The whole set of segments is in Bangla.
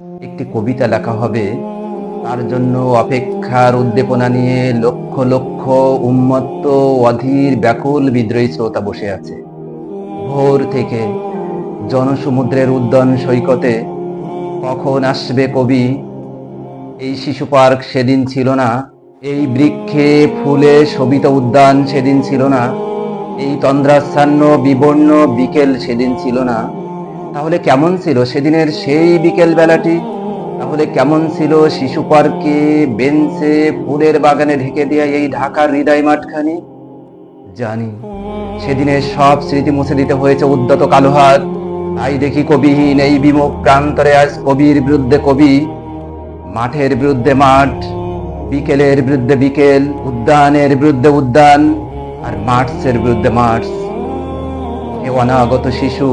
একটি কবিতা লেখা হবে, তার জন্য অপেক্ষার উদ্দীপনা নিয়ে লক্ষ লক্ষ উন্মত্ত অধীর ব্যাকুল বিদ্রোহী শ্রোতা বসে আছে। ভোর থেকে জনসমুদ্রের উদ্যান সৈকতে কখন আসবে কবি। এই শিশু পার্ক সেদিন ছিল না, এই বৃক্ষে ফুলে শোভিত উদ্যান সেদিন ছিল না, এই তন্দ্রাচ্ছন্ন বিবর্ণ বিকেল সেদিন ছিল না। তাহলে কেমন ছিল সেদিনের সেই বিকেল বেলাটি? তাহলে কেমন ছিল শিশু পার্কে বেঞ্চে ফুলের বাগানে ঢেকে দেয়া এই ঢাকার হৃদয় মাঠখানি? জানি সেদিনের সব স্মৃতি মুছে দিতে হয়েছে উদ্যত কালো হাত। তাই দেখি কবিহীন এই বিমুখ প্রান্তরে আজ কবির বিরুদ্ধে কবি, মাঠের বিরুদ্ধে মাঠ, বিকেলের বিরুদ্ধে বিকেল, উদ্যানের বিরুদ্ধে উদ্যান, আর মার্চের বিরুদ্ধে মার্চ। এ অনাগত শিশু,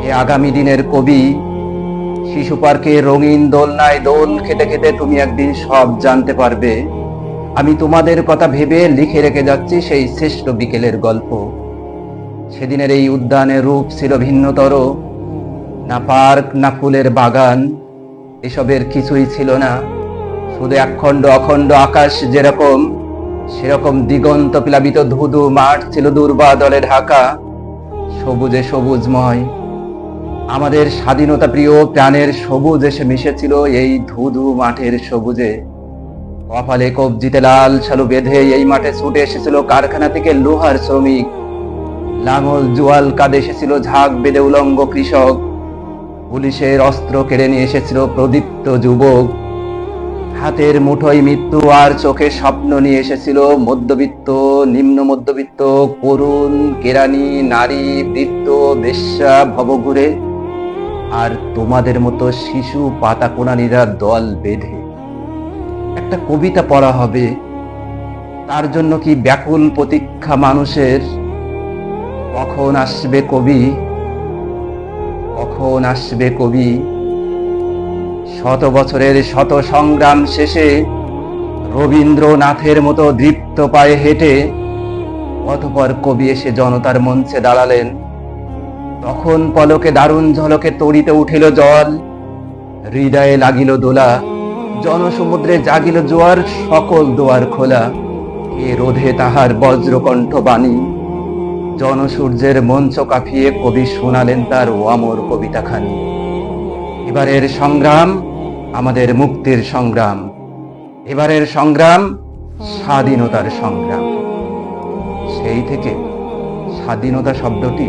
এ আগামী দিনের কবি। শিশু পার্কে রঙিন দোলনায় দোল খেতে খেতে তুমি একদিন সব জানতে পারবে। আমি তোমাদের কথা ভেবে লিখে রেখে যাচ্ছি সেই শ্রেষ্ঠ বিকেলের গল্প। সেদিনের এই উদ্যানের রূপ ছিল ভিন্নতর। না পার্ক, না ফুলের বাগান, এসবের কিছুই ছিল না। শুধু একখণ্ড অখণ্ড আকাশ যেরকম, সেরকম দিগন্ত প্লাবিত ধুধু মাঠ ছিল দুর্বাদলে ঢাকা, সবুজে সবুজময়। আমাদের স্বাধীনতা প্রিয় প্রাণের সবুজ এসে মিশেছিল এই ধুধু মাঠের সবুজে। কপালে কবজিতে লাল শালু বেঁধে এই মাঠে ছুটে এসেছিল কারখানা থেকে লোহার শ্রমিক। লাঙল জোয়াল কাঁধে এসেছিল ঝাঁক বেঁধে উলঙ্গ কৃষক। পুলিশের অস্ত্র কেড়ে নিয়ে এসেছিল প্রদীপ্ত যুবক। হাতের মুঠোয় মৃত্যু আর চোখে স্বপ্ন নিয়ে এসেছিল মধ্যবিত্ত, নিম্ন মধ্যবিত্ত, করুণ, কেরানি, নারী, বৃদ্ধ, বেশ্যা, ভবঘুরে, আর তোমাদের মতো শিশু পাতা কোনানিরা দল বেঁধে। একটা কবিতা পড়া হবে, তার জন্য কি ব্যাকুল প্রতীক্ষা মানুষের। কখন আসবে কবি, কখন আসবে কবি? শত বছরের শত সংগ্রাম শেষে রবীন্দ্রনাথের মতো দৃপ্ত পায়ে হেঁটে অতঃপর কবি এসে জনতার মঞ্চে দাঁড়ালেন। তখন পলকে দারুণ ঝলকে তড়িতে উঠিল জল, হৃদয়ে লাগিল দোলা, জনসমুদ্রে জাগিল জোয়ার, সকল দুয়ার খোলা। কে রোধে তাহার বজ্রকণ্ঠ বাণী? জনসূর্যের মঞ্চ কাঁপিয়ে কবি শোনালেন তার অমর কবিতাখানি। এবারের সংগ্রাম আমাদের মুক্তির সংগ্রাম, এবারের সংগ্রাম স্বাধীনতার সংগ্রাম। সেই থেকে স্বাধীনতা শব্দটি